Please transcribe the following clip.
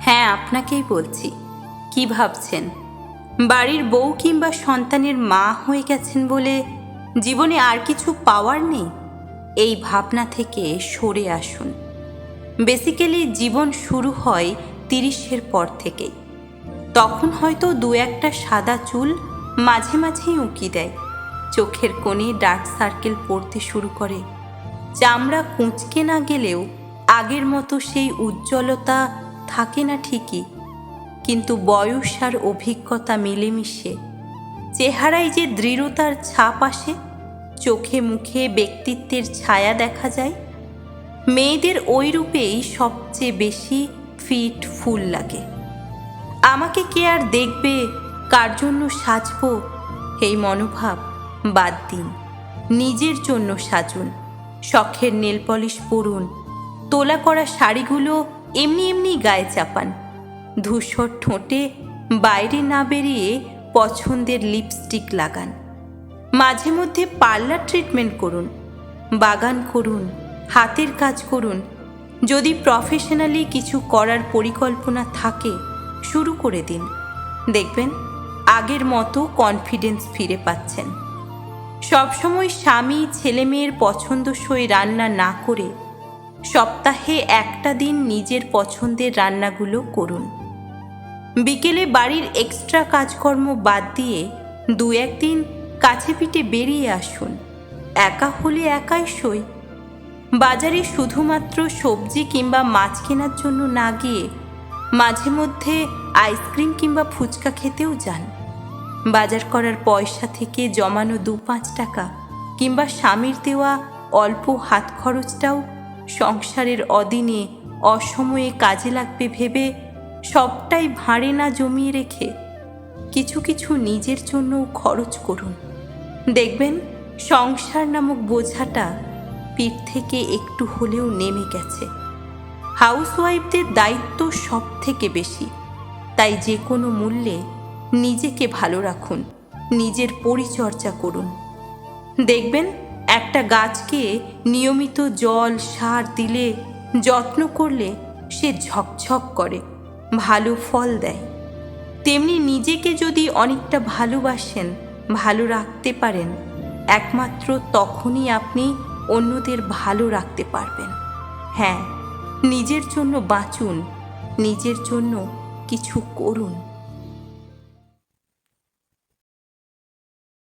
হ্যাঁ, আপনাকেই বলছি। কি ভাবছেন বাড়ির বউ কিংবা সন্তানের মা হয়ে গেছেন বলে জীবনে আর কিছু পাওয়ার নেই? এই ভাবনা থেকে সরে আসুন। বেসিক্যালি জীবন শুরু হয় 30-এর পর থেকেই। তখন হয়তো দু একটা সাদা চুল মাঝে মাঝেই উঁকি দেয়, চোখের কোণে ডার্ক সার্কেল পড়তে শুরু করে। চামড়া কুঁচকে না গেলেও আগের মতো সেই উজ্জ্বলতা থাকে না ঠিকই, কিন্তু বয়স আর অভিজ্ঞতা মিলেমিশে চেহারায় যে দৃঢ়তার ছাপ আসে, চোখে মুখে ব্যক্তিত্বের ছায়া দেখা যায়। মেয়েদের ওই রূপেই সবচেয়ে বেশি ফিট ফুল লাগে। আমাকে কে আর দেখবে, কার জন্য সাজবো, এই মনোভাব বাদ দিন। নিজের জন্য সাজুন। শখের নেল পলিশ পরুন, তোলা করা শাড়িগুলো এমনি এমনি গায়ে চাপান, ধূসর ঠোঁটে বাইরে না বেরিয়ে পছন্দের লিপস্টিক লাগান। মাঝে মধ্যে পার্লার ট্রিটমেন্ট করুন, বাগান করুন, হাতের কাজ করুন। যদি প্রফেশনালি কিছু করার পরিকল্পনা থাকে, শুরু করে দিন। দেখবেন আগের মতো কনফিডেন্স ফিরে পাচ্ছেন। সবসময় স্বামী ছেলেমেয়ের পছন্দসই রান্না না করে সপ্তাহে একটা দিন নিজের পছন্দের রান্নাগুলো করুন। বিকেলে বাড়ির এক্সট্রা কাজকর্ম বাদ দিয়ে দু একদিন কাছে পিঠে বেরিয়ে আসুন। একা হলে একাই সই। বাজারে শুধুমাত্র সবজি কিংবা মাছ কেনার জন্য না গিয়ে মাঝে মধ্যে আইসক্রিম কিংবা ফুচকা খেতেও যান। বাজার করার পয়সা থেকে জমানো 2-5 টাকা কিংবা স্বামীর দেওয়া অল্প হাত খরচটাও সংসারের অদিনে অসময়ে কাজে লাগবে ভেবে সবটাই ভাঁড়ে না জমিয়ে রেখে কিছু কিছু নিজের জন্যও খরচ করুন। দেখবেন সংসার নামক বোঝাটা পিঠ থেকে একটু হলেও নেমে গেছে। হাউসওয়াইফদের দায়িত্ব সব থেকে বেশি, তাই যে কোনো মূল্যে নিজেকে ভালো রাখুন, নিজের পরিচর্যা করুন। দেখবেন একটা গাছকে নিয়মিত জল সার দিলে, যত্ন করলে সে ঝকঝক করে, ভালো ফল দেয়। তেমনি নিজেকে যদি অনেকটা ভালোবাসেন, ভালো রাখতে পারেন, একমাত্র তখনই আপনি অন্যদের ভালো রাখতে পারবেন। হ্যাঁ, নিজের জন্য বাঁচুন, নিজের জন্য কিছু করুন।